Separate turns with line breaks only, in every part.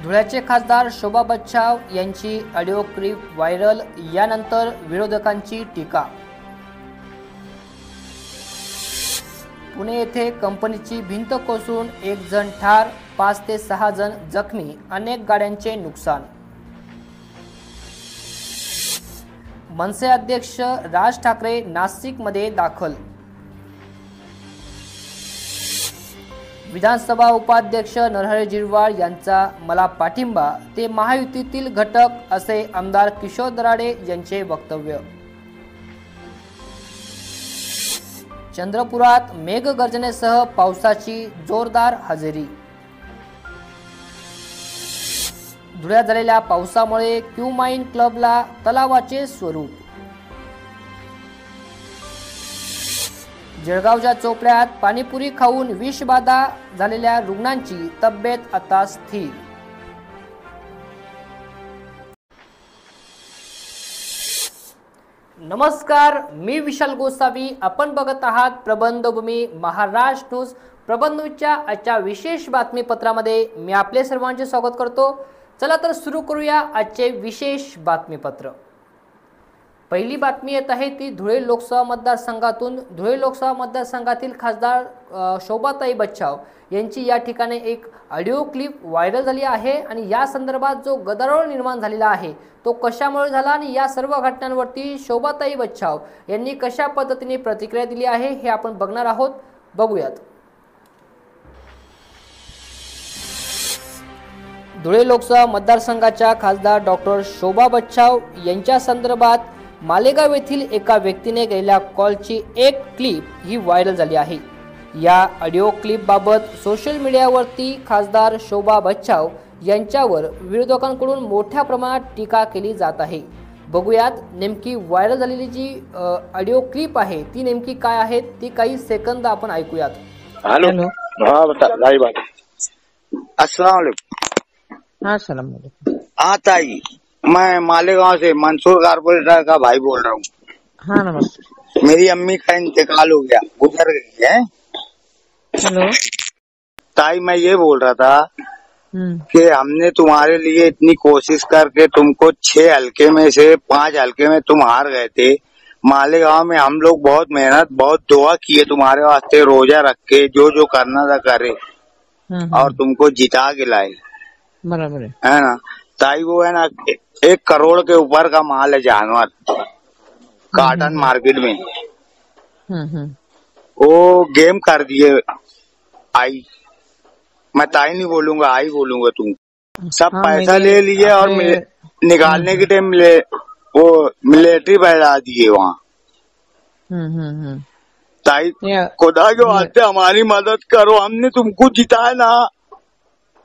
धुळ्याचे खासदार शोभा बच्छाव यांची ऑडिओ क्लिप व्हायरल, यानंतर विरोधकांची टीका। पुणे येथे कंपनीची भिंत कोसळून 1 जण ठार, 5 ते 6 जण जखमी, अनेक गाड्यांचे नुकसान। मनसे अध्यक्ष राज ठाकरे नाशिकमध्ये दाखल। विधानसभा उपाध्यक्ष नरहरी झिरवाळ यांचा मला पाठिंबा, ते महायुतीतील घटक, असे आमदार किशोर दराडे यांचे वक्तव्य। चंद्रपुरात मेघगर्जनेसह पावसाची जोरदार हजेरी। धुळ्यात झालेल्या पावसामुळे क्यू माइन क्लबला तलावाचे स्वरूप। जळगावच्या चोपड्यात पाणीपुरी खाऊन विषबाधा झालेल्या रुग्णांची तब्येत आता स्थिर। नमस्कार, मी विशाल गोसावी, आपण बघत आहात प्रबंधभूमी महाराष्ट्र न्यूज। प्रबंधभूमीच्या आजच्या विशेष बातमीपत्रामध्ये मी आपले सर्वांचे स्वागत करतो। चला तर सुरू करूया आजचे विशेष बातमीपत्र। पहिली बातमी येत आहे ती धुळे लोकसभा मतदारसंघातून। धुळे लोकसभा मतदारसंघातील खासदार शोभाताई बच्छाव यांची या ठिकाणी एक ऑडिओ क्लिप व्हायरल झाली आहे आणि या संदर्भात जो गदारोळ निर्माण झालेला आहे तो कशामुळे झाला आणि या सर्व घटनांवरती शोभाताई बच्छाव यांनी कशा पद्धतीने प्रतिक्रिया दिली आहे हे आपण बघणार आहोत। बघूयात। धुळे लोकसभा मतदारसंघाच्या खासदार डॉक्टर शोभा बच्छाव यांच्या संदर्भात मालेगाव येथील एका व्यक्तीने केलेल्या कॉलची एक क्लिप ही व्हायरल झाली आहे। या ऑडिओ क्लिप बाबत सोशल मीडियावरती खासदार शोभा बच्छाव यांच्यावर विरोधकांकडून मोठ्या प्रमाणात टीका केली जात आहे। बघूयात नेमकी व्हायरल झालेली जी ऑडिओ क्लिप आहे ती नेमकी काय आहे, ती काही सेकंद आपण ऐकूयात।
हेलो, हाँ बता भाई बात। अस्सलाम वालेकुम।
हाँ सलाम वालेकुम।
हाँ ताई, मैं मालेगांव से मंसूर कारपोरेटर का भाई बोल रहा हूँ।
हाँ नमस्ते।
मेरी अम्मी का इंतकाल हो गया, गुजर गई है।
हेलो
ताई, मैं ये बोल रहा था कि हमने तुम्हारे लिए इतनी कोशिश करके तुमको 6 हल्के में से 5 हल्के में तुम हार गए थे। मालेगांव में हम लोग बहुत मेहनत, बहुत दुआ किए तुम्हारे वास्ते, रोजा रख के जो जो करना था करे और तुमको जिता के लाए।
बराबर
है ना ताई, वो है ना 1 करोड़ के ऊपर का माल है जानवर कॉटन मार्केट में। वो गेम कर दिए। आई, मैं ताई नहीं बोलूंगा, आई बोलूंगा। तुम सब पैसा ले लिए और निकालने के टाइम वो मिलिट्री बैठा दिए वहाँ। ताई, खुदा के वास्ते हमारी मदद करो, हमने तुमको जिताया ना।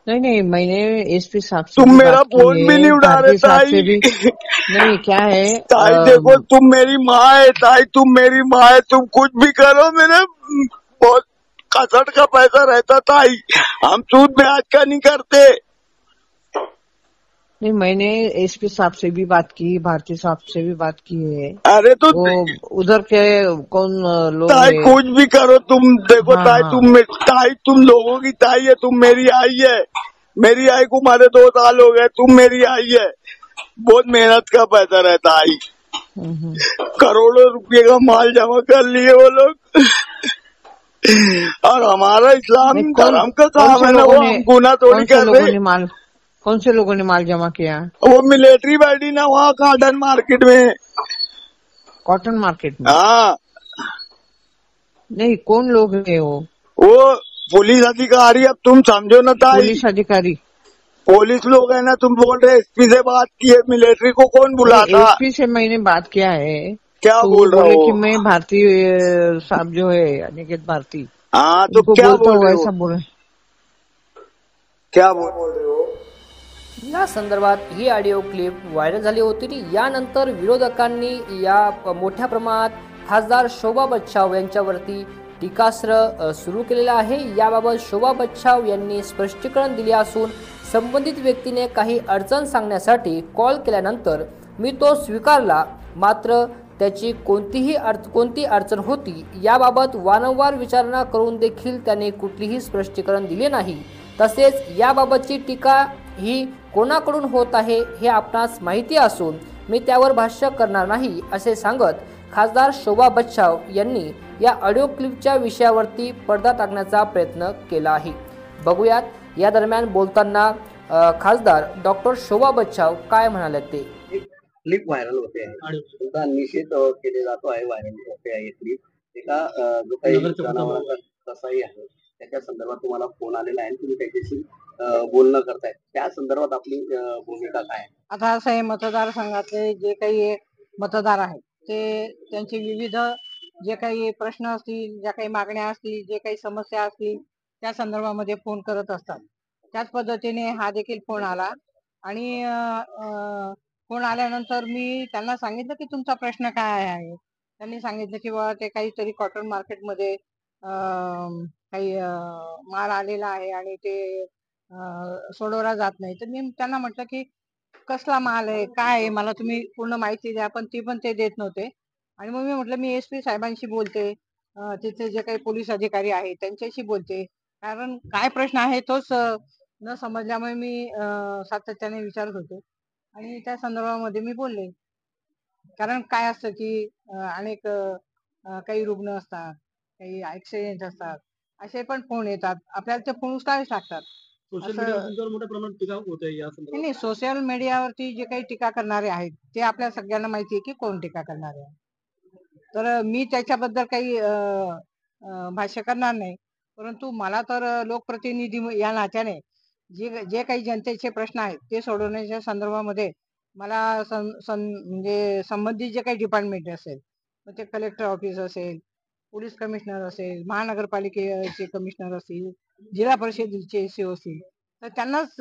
नहीं, मैंने एसपी साहब से
तुम मेरा फोन भी नहीं उठा रहे ताई।
नहीं, क्या है
ताई, देखो तुम मेरी माँ है ताई, तुम मेरी माँ है, तुम कुछ भी करो, मेरे बहुत कसट का पैसा रहता ताई, हम सूद ब्याज का नहीं करते।
नहीं, मैंने एसपी साहब से भी बात की, भारती साहब से भी बात की है।
अरे तो
वो उधर के कौन लोग
ताई, कुछ भी करो तुम, देखो
हाँ,
ताई,
हाँ।
तुम लोगों की ताई है, तुम मेरी आई है। मेरी आई को हमारे 2 साल हो गए, तुम मेरी आई है। बहुत मेहनत का पैसा रहता आई, करोड़ों रुपये का माल जमा कर लिए वो लोग। और हमारा इस्लाम धर्म का काम है ना, वो हम गुना थोड़ी कर रहे।
कौन से लोगों ने माल जमा किया?
वो मिलिट्री बैठी ना वहाँ कॉटन मार्केट में।
कॉटन मार्केट में?
हाँ।
नहीं, कौन लोग है
वो पुलिस अधिकारी, अब तुम समझो ना ताई।
पुलिस अधिकारी,
पुलिस लोग है ना। तुम बोल रहे एसपी से बात की है, मिलिट्री को कौन बुलाता?
एसपी से मैंने बात किया है।
क्या
तो
बोल रहे हो?
कि मैं भारतीय साहब जो है अनिकेत भारती,
हाँ, तो क्या बोल रहे हो?
ऐसा बोल रहे,
क्या बोल रहे हो?
या संदर्भात ही ऑडिओ क्लिप व्हायरल झाली होती। यानंतर विरोधकांनी या मोठ्या प्रमाणात खासदार शोभा बच्छाव यांच्यावरती टीकास्त्र सुरू केलेला आहे। याबाबत शोभा बच्छाव यांनी स्पष्टीकरण दिले असून संबंधित व्यक्तीने काही अडचण सांगण्यासाठी कॉल केल्यानंतर मी तो स्वीकारला, मात्र त्याची कोणती अडचण होती याबाबत वारंवार विचारणा करून देखील त्याने कुठलीही स्पष्टीकरण दिले नाही। तसेच याबाबतची टीका ही कोणाकडून होत आहे हे आपणास माहिती असून मी त्यावर भाष्य करणार नाही असे सांगत खासदार शोभा बच्छाव यांनी या ऑडिओ क्लिपच्या विषयावरती पडदा टाकण्याचा प्रयत्न केला आहे. बघूयात या दरम्यान बोलताना खासदार डॉक्टर शोभा बच्छाव काय म्हणाले ते.
क्लिप व्हायरल होते आहे, तुमचा निषेध केला जातो आहे, व्हायरल होते आहे क्लिप. एका जो काही जनावरांचा कसाई आहे त्याच्या संदर्भात तुम्हाला फोन आलेला आहे, तुम्ही त्याच्याशी बोलणं करताय, त्या संदर्भात आपली भूमिका काय आहे?
आता असं आहे, मतदारसंघातले जे काही मतदार आहेत ते त्यांचे विविध जे काही प्रश्न असतील, ज्या काही मागण्या असतील, जे काही समस्या असतील त्या संदर्भामध्ये फोन करत असतात. त्याच पद्धतीने हा देखील फोन आला आणि फोन आल्यानंतर मी त्यांना सांगितलं की तुमचा प्रश्न काय आहे. त्यांनी सांगितलं की बाबा ते काहीतरी कॉटन मार्केटमध्ये काही माल आलेला आहे आणि ते सोडवला जात नाही. तर मी त्यांना म्हटलं की कसला माल आहे, काय आहे, मला तुम्ही पूर्ण माहिती द्या. पण ते देत नव्हते. आणि मग मी म्हटलं मी SP साहेबांशी बोलते, तिथे जे काही पोलीस अधिकारी आहेत त्यांच्याशी बोलते, कारण काय प्रश्न आहे तोच न समजल्यामुळे मी सातत्याने विचारत होते आणि त्या संदर्भामध्ये मी बोलले. कारण काय असतं की अनेक काही रुग्ण असतात, काही ऍक्सिडेंट असतात, असे पण फोन येतात, आपल्याला ते फोन उचलावेच लागतात.
सोशल मीडियावर तुमच्यावर मोठ्या प्रमाणात टीका होत आहे या संदर्भात.
नाही, सोशल मीडियावरती जे काही टीका करणारे आहेत ते आपल्या सगळ्यांना माहिती आहे की कोण टीका करणारे आहे. तर मी त्याच्याबद्दल काही भाष्य करणार नाही. परंतु मला तर लोकप्रतिनिधी या नात्याने जे काही जनतेचे प्रश्न आहेत ते सोडवण्याच्या संदर्भामध्ये मला म्हणजे संबंधित जे काही डिपार्टमेंट असेल, मग ते कलेक्टर ऑफिस असेल, पोलीस कमिशनर असेल, महानगरपालिकेचे कमिशनर असतील, जिल्हा परिषदेचे CO असतील, तर त्यांनाच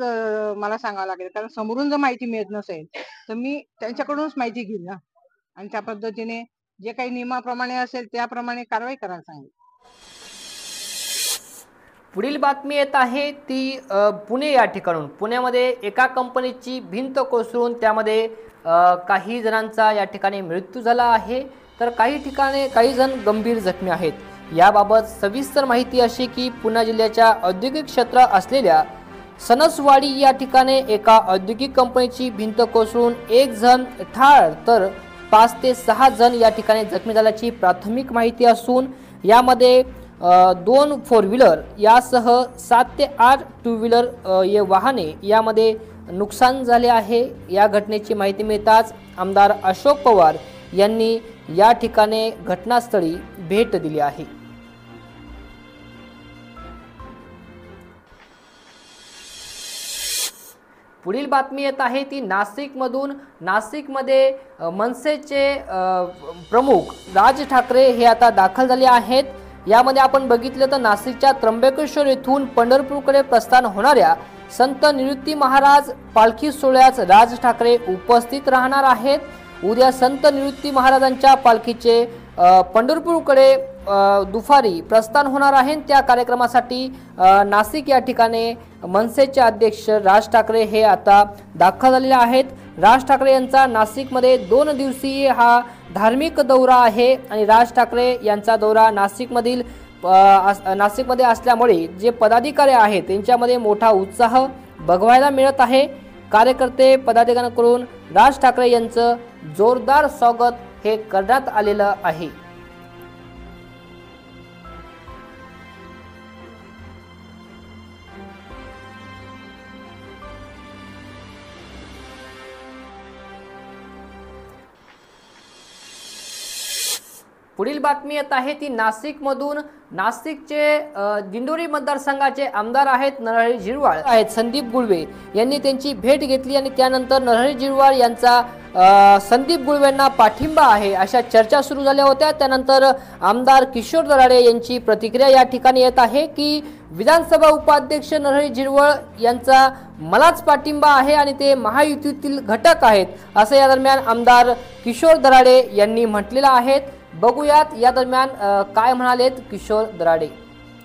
मला सांगावं लागेल. कारण समोरून जर माहिती मिळत नसेल तर मी त्यांच्याकडूनच माहिती घेईल ना, आणि त्या पद्धतीने जे काही नियमाप्रमाणे असेल त्याप्रमाणे कारवाई करायला सांगेल.
पुढील बातमी येत आहे ती पुणे या ठिकाणून. पुण्यामध्ये एका कंपनीची भिंत कोसळून त्यामध्ये काही जणांचा या ठिकाणी मृत्यू झाला आहे, तर काही ठिकाणी काही जण गंभीर जखमी आहेत. याबाबत सविस्तर माहिती अशी की पुणे जिल्ह्याच्या औद्योगिक क्षेत्र असलेल्या सणसवाडी या ठिकाणी एका औद्योगिक कंपनीची भिंत कोसळून एक जण ठार तर 5 ते 6 जण या ठिकाणी जखमी झाल्याची प्राथमिक माहिती असून यामध्ये 2 4 व्हीलर यासह 7 ते 8 2 व्हीलर वाहने यामध्ये नुकसान झाले आहे. या घटनेची माहिती मिळताच आमदार अशोक पवार यांनी या ठिकाणी घटनास्थळी भेट दिली आहे. पुढील बातमी येत आहे ती नाशिकमधून. नाशिकमध्ये मनसेचे प्रमुख राज ठाकरे हे आता दाखल झाले आहेत. यामध्ये आपण बघितलं तर नाशिकच्या त्र्यंबकेश्वर येथून पंढरपूरकडे प्रस्थान होणाऱ्या संत निवृत्ती महाराज पालखी सोहळ्यास राज ठाकरे उपस्थित राहणार आहेत. उद्या संत निवृत्ती महाराजांच्या पालखीचे पंढरपूरकडे दुपारी प्रस्थान होणार आहे. त्या कार्यक्रमासाठी नाशिक या ठिकाणी मनसेचे अध्यक्ष राज ठाकरे हे आता दाखल झालेले आहेत. राज ठाकरे यांचा नाशिकमध्ये 2 दिवसीय हा धार्मिक दौरा आहे आणि राज ठाकरे यांचा दौरा नाशिकमध्ये असल्यामुळे जे पदाधिकारी आहेत त्यांच्यामध्ये मोठा उत्साह बघायला मिळत आहे. कार्यकर्ते पदाधिकाऱ्यांकडून राज ठाकरे यांचं जोरदार स्वागत हे करण्यात आलेलं आहे. पुढील बातमी येत आहे ती नाशिकमधून. नाशिकचे दिंडोरी मतदारसंघाचे आमदार आहेत नरहरी झिरवाळ आहेत संदीप गुळवे यांनी त्यांची भेट घेतली आणि त्यानंतर नरहरी झिरवाळ यांचा संदीप गुळवेंना पाठिंबा आहे अशा चर्चा सुरू झाल्या होत्या. त्यानंतर आमदार किशोर दराडे यांची प्रतिक्रिया या ठिकाणी येत आहे की विधानसभा उपाध्यक्ष नरहरी झिरवाळ यांचा मलाच पाठिंबा आहे आणि ते महायुतीतील घटक आहेत असं या दरम्यान आमदार किशोर दराडे यांनी म्हटलेलं आहे. बघूयात या दरम्यान काय म्हणालेत किशोर दराडे.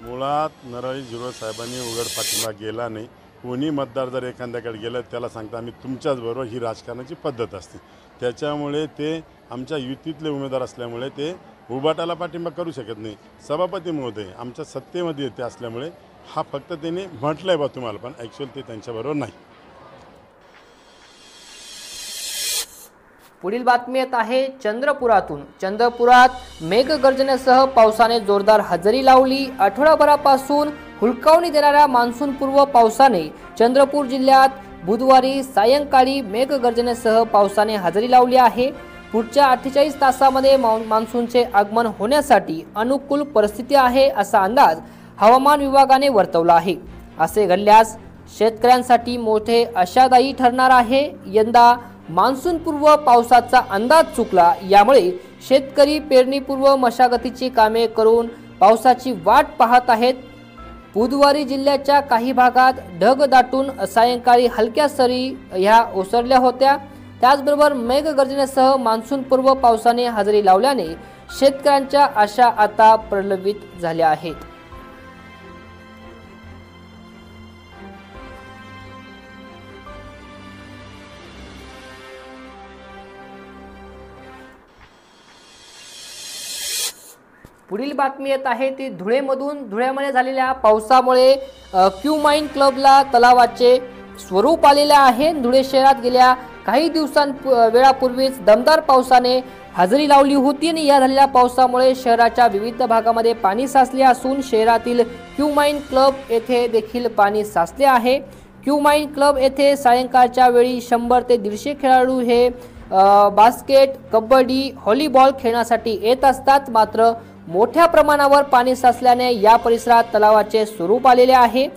मुळात नरहरी झिरवाळ साहेबांनी उघड पाठिंबा गेला नाही. कोणी मतदार जर एखाद्याकडे गेलं त्याला सांगता आम्ही तुमच्याच बरोबर, ही राजकारणाची पद्धत असते. त्याच्यामुळे ते आमच्या युतीतले उमेदवार असल्यामुळे ते उभाटाला पाठिंबा करू शकत नाही. सभापती महोदय आमच्या सत्तेमध्ये येते असल्यामुळे हा फक्त त्यांनी म्हटलं आहे बा तुम्हाला, पण ॲक्च्युअल ते त्यांच्याबरोबर नाही.
पुढील बातमी येत आहे चंद्रपुरातून। चंद्रपुरात मेघगर्जनेसह पावसाने जोरदार हजेरी लावली। आठवडाभरापासून हुलकावणी देणाऱ्या मान्सूनपूर्व पावसाने चंद्रपूर जिल्ह्यात बुधवारी सायंकाळी मेघगर्जनेसह पावसाने हजेरी लावली आहे। पुढच्या 48 तासामध्ये मान्सूनचे आगमन होण्यासाठी अनुकूल परिस्थिती आहे असा अंदाज हवामान विभागाने वर्तवला आहे। असे घडल्यास शेतकऱ्यांसाठी मोठे आशादायी ठरणार आहे। यंदा मान्सूनपूर्व पावसाचा अंदाज चुकला, यामुळे शेतकरी पेरणीपूर्व मशागतीची कामे करून पावसाची वाट पाहत आहेत। बुधवारी जिल्ह्याच्या काही भागात ढग दाटून सायंकाळी हलक्या सरी ह्या ओसरल्या होत्या। त्याचबरोबर मेघगर्जनेसह मान्सूनपूर्व पावसाने हजेरी लावल्याने शेतकऱ्यांच्या आशा आता प्रलंबित झाल्या आहेत। पुढील बातमी येत आहे ती धुळेमधून। धुळ्यामध्ये झालेल्या पावसामुळे क्यू माइन क्लबला तलावाचे स्वरूप आलेले आहे। धुळे शहरात गेल्या काही वेळापूर्वीच दमदार पावसाने हजेरी लावली होती आणि या झालेल्या पावसामुळे शहराच्या विविध भागामध्ये पाणी साचले असून शहरातील क्यू माइन क्लब येथे देखील पाणी साचले आहे। क्यू माइन क्लब येथे सायंकाळच्या वेळी 100 ते 150 खेळाडू हे बास्केट, कबड्डी, व्हॉलीबॉल खेळण्यासाठी येत असतात। मात्र मोठ्या प्रमाणावर पाणी साचल्याने या परिसरात तलावाचे स्वरूप आलेले आहे।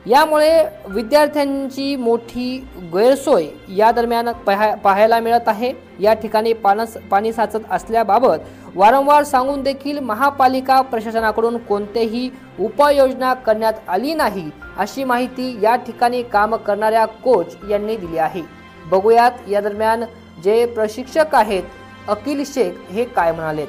यामुळे विद्यार्थ्यांची मोठी गैरसोय या दरम्यान पाहायला मिळत आहे। या ठिकाणी पाणी साचत असल्याबाबत वारंवार सांगून देखील महापालिका प्रशासनाकडून कोणतीही उपाययोजना करण्यात आली नाही, अशी माहिती या ठिकाणी काम करणाऱ्या कोच यांनी दिली आहे। बघूयात या दरम्यान जे प्रशिक्षक आहेत अकिल शेख हे काय म्हणालेत।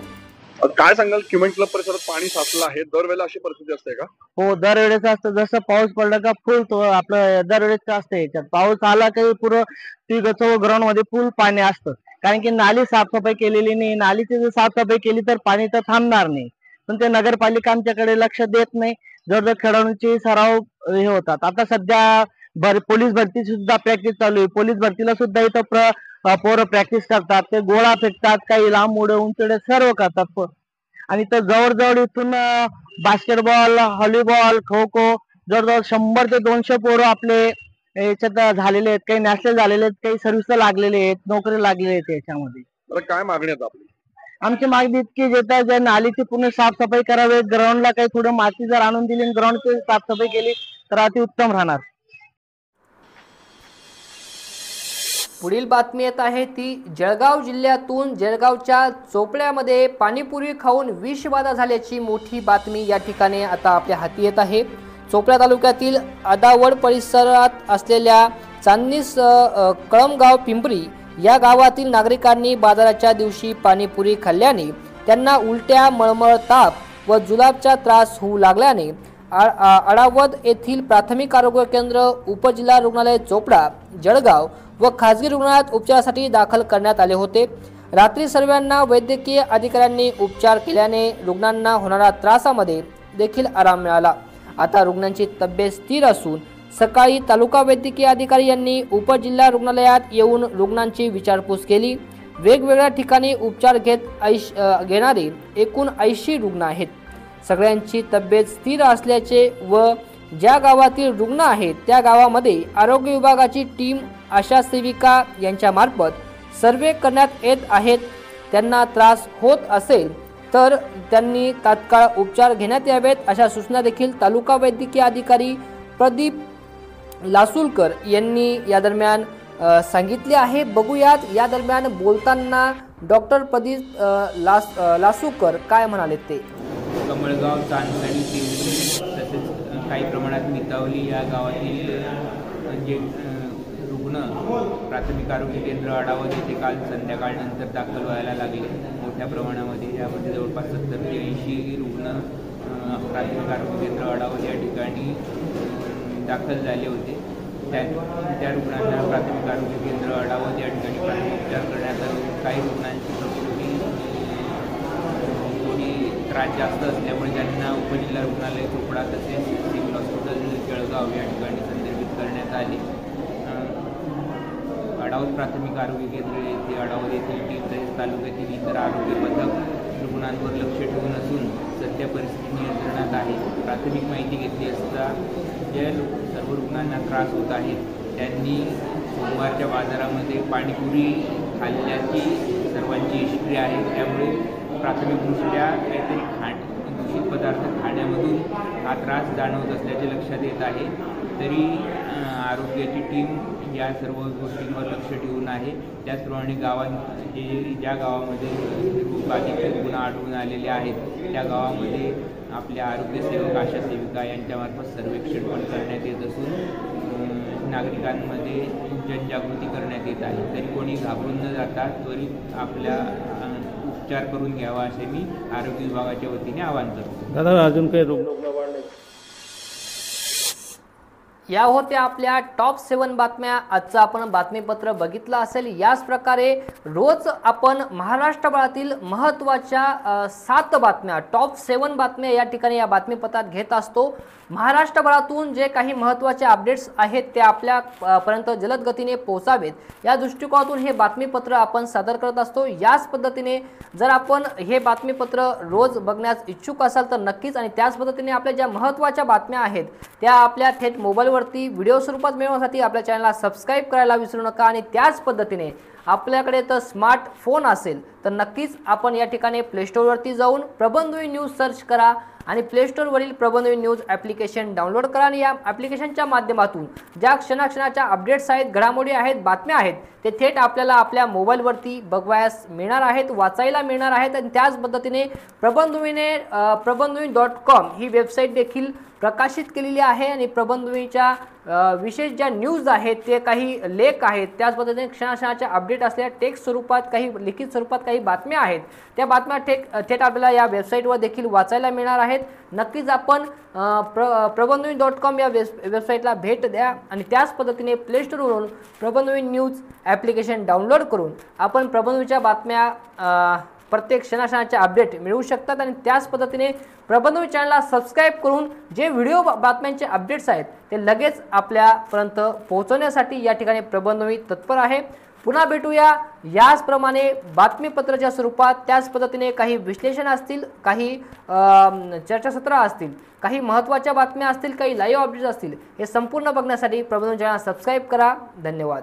काय सांगाल, क्यू माइन क्लब परिसरात पाणी साचलं आहे, दरवेळेला अशी परिस्थिती असते का?
हो, दरवेळेस असतं। जसं पाऊस पडला का फुल तो आपलं दरवेळेस असतं। याच्यात पाऊस आला की पुरं ती ग्राउंड मध्ये फुल पाणी असतं, कारण की नाली साफसफाई केलेली नाही। नालीची जर साफसफाई केली तर पाणी तर थांबणार नाही, पण ते नगरपालिका आमच्याकडे लक्ष देत नाही। जर खेळाडूंचे सराव हे होतात। आता सध्या पोलीस भरती सुद्धा प्रॅक्टिस चालू आहे। पोलीस भरतीला सुद्धा इथं पोरं प्रॅक्टिस करतात, ते गोळा फेकतात, काही लांब उडे उंचडे सर्व करतात। आणि तर जवळजवळ इथून बास्केटबॉल, व्हॉलीबॉल, खो खो जवळजवळ 100 ते 200 पोरं आपले याच्यात झालेले आहेत। काही नॅशनल झालेले आहेत, काही सर्व्हिसला लागलेले आहेत, नोकरी लागलेले आहेत। याच्यामध्ये
काय मागणी आहे आपली?
आमची मागणी इतकी ज्या नालीची पूर्ण साफसफाई करावी, ग्राउंडला काही थोडं माती जर आणून दिली आणि ग्राउंडची साफसफाई केली तर अति उत्तम राहणार।
पुढील बातमी येत आहे ती जळगाव जिल्ह्यातून। जळगावच्या चोपड्यामध्ये पाणीपुरी खाऊन विषबाधा झाल्याची मोठी बातमी या ठिकाणी आता आपल्या हाती येत आहे। चोपडा तालुक्यातील आदावड परिसरात असलेल्या चांदनीस कळमगाव पिंपरी या गावातील नागरिकांनी बाजाराच्या दिवशी पाणीपुरी खाल्ल्याने त्यांना उलट्या, मळमळ, ताप व जुलाबचा त्रास होऊ लागल्याने आडावद येथील प्राथमिक आरोग्य केंद्र, उपजिल्हा रुग्णालय चोपडा, जळगाव व खासगी रुग्णालयात उपचारासाठी दाखल करण्यात आले होते। रात्री सर्वांना वैद्यकीय अधिकाऱ्यांनी उपचार केल्याने रुग्णांना होणाऱ्या त्रासामध्ये देखील आराम मिळाला। आता रुग्णांची तब्येत स्थिर असून सकाळी तालुका वैद्यकीय अधिकारी यांनी उपजिल्हा रुग्णालयात येऊन रुग्णांची विचारपूस केली। वेगवेगळ्या ठिकाणी उपचार घेणारे एकूण 80 रुग्ण आहेत। सगळ्यांची तब्येत स्थिर असल्याचे व ज्या गावातील रुग्ण आहेत त्या गावामध्ये आरोग्य विभागाची टीम, आशा सेविका यांच्यामार्फत सर्वे करण्यात येत आहेत। त्यांना त्रास होत असेल तर त्यांनी तात्काळ उपचार घेण्यात यावेत, अशा सूचना देखील तालुका वैद्यकीय अधिकारी प्रदीप लासूलकर यांनी या दरम्यान सांगितले आहे। बघूयात या दरम्यान बोलताना डॉक्टर प्रदीप लासूकर काय म्हणाले ते।
कमळगाव, चांदणी, पिंपरी तसेच काही प्रमाणात मितावली या गावातील जे रुग्ण प्राथमिक आरोग्य केंद्र आडावद येथे काल संध्याकाळनंतर दाखल व्हायला लागले मोठ्या प्रमाणामध्ये। यामध्ये जवळपास 70 ते 80 रुग्ण प्राथमिक आरोग्य केंद्र आडावद या ठिकाणी दाखल झाले होते। त्या रुग्णांना प्राथमिक आरोग्य केंद्र आडावद या ठिकाणी प्राथमिक उपचार करण्यात आले। काही रुग्णांची प्रकृती त्रास जास्त असल्यामुळे त्यांना उपजिल्हा रुग्णालय चोपडा तसेच सिव्हिल हॉस्पिटल जळगाव या ठिकाणी संदर्भित करण्यात आले। अडावत प्राथमिक आरोग्य केंद्र येथे अडावत येथील टीम तसेच तालुक्यातील इतर आरोग्य पथक रुग्णांवर लक्ष ठेवून असून सध्या परिस्थिती नियंत्रणात आहे. प्राथमिक माहिती घेतली असता ज्या सर्व रुग्णांना त्रास होत आहेत त्यांनी सोमवारच्या बाजारामध्ये पाणीपुरी खाल्ल्याची सर्वांची हिस्ट्री आहे. त्यामुळे प्राथमिकदृष्ट्या काहीतरी दूषित पदार्थ खाण्यामधून हा त्रास जाणवत असल्याचे लक्षात येत आहे. तरी आरोग्याची टीम या सर्व गोष्टींवर लक्ष ठेवून आहे. त्याचप्रमाणे ज्या गावामध्ये बाधित गुन्हा आढळून आलेले आहेत त्या गावामध्ये आपल्या आरोग्यसेवक आशा सेविका यांच्यामार्फत सर्वेक्षण पण करण्यात येत असून नागरिकांमध्ये जनजागृती करण्यात येत आहे. तरी कोणी घाबरून न जाता त्वरित आपल्या उपचार करून घ्यावा असे मी आरोग्य विभागाच्या वतीने आवाहन करतो.
दादा अजून काही रुग्ण वाढले?
या होत्या आपल्या टॉप 7 बातम्या. आजचं आपण बातमीपत्र बघितलं असेल. याच प्रकारे रोज आपण महाराष्ट्रभरातील महत्त्वाच्या 7 बातम्या, टॉप 7 बातम्या या ठिकाणी या बातमीपत्रात घेत असतो. महाराष्ट्रभरातून जे काही महत्त्वाचे अपडेट्स आहेत ते आपल्यापर्यंत जलद गतीने पोहोचावेत या दृष्टिकोनातून हे बातमीपत्र आपण सादर करत असतो. याच पद्धतीने जर आपण हे बातमीपत्र रोज बघण्यास इच्छुक असाल तर नक्कीच, आणि त्याच पद्धतीने आपल्या ज्या महत्त्वाच्या बातम्या आहेत त्या आपल्या थेट मोबाईलवरती व्हिडिओ स्वरूपात मिळवण्यासाठी आपल्या चॅनलला सबस्क्राईब करायला विसरू नका. आणि त्याच पद्धतीने आपल्याकडे तर स्मार्टफोन असेल तर नक्कीच आपण या ठिकाणी प्लेस्टोरवरती जाऊन प्रबंधवी न्यूज सर्च करा आणि प्लेस्टोरवरील प्रबंधवी न्यूज ॲप्लिकेशन डाउनलोड करा. आणि या ॲप्लिकेशनच्या माध्यमातून ज्या क्षणाक्षणाच्या अपडेट्स आहेत, घडामोडी आहेत, बातम्या आहेत ते थेट आपल्याला आपल्या मोबाईलवरती बघवायला मिळणार आहेत, वाचायला मिळणार आहेत. आणि त्याच पद्धतीने प्रबंधवी.com ही वेबसाईट देखील प्रकाशित केलेली आहे. आणि प्रबंधवीच्या विशेष ज्या न्यूज आहेत ते काही लेख आहेत, त्याच पद्धतीने क्षणाक्षणाच्या अपडेट असलेल्या टेक्स्ट स्वरूपात काही लिखित स्वरूपात काही बातम्या आहेत त्या बातम्या थेट आपल्याला या वेबसाईटवर देखील वाचायला मिळणार आहेत. नक्कीच आपण प्रबंधवी.com या वेबसाईटला भेट द्या आणि त्याच पद्धतीने प्लेस्टोरवरून प्रबंधवी न्यूज ॲप्लिकेशन डाउनलोड करून आपण प्रबंधवीच्या बातम्या प्रत्येक क्षणाक्षणाचे अपडेट मिळवू शकतात. आणि त्याच पद्धतीने प्रबंधवी चॅनलला सबस्क्राईब करून जे व्हिडिओ बातम्यांचे अपडेट्स आहेत ते लगेच आपल्यापर्यंत पोहोचवण्यासाठी या ठिकाणी प्रबंधवी तत्पर आहे. पुन्हा भेटूया याचप्रमाणे बातमीपत्राच्या स्वरूपात. त्याच पद्धतीने काही विश्लेषण असतील, काही चर्चासत्र असतील, काही महत्त्वाच्या बातम्या असतील, काही लाईव्ह अपडेट्स असतील, हे संपूर्ण बघण्यासाठी प्रबंधवी चॅनल सबस्क्राईब करा. धन्यवाद.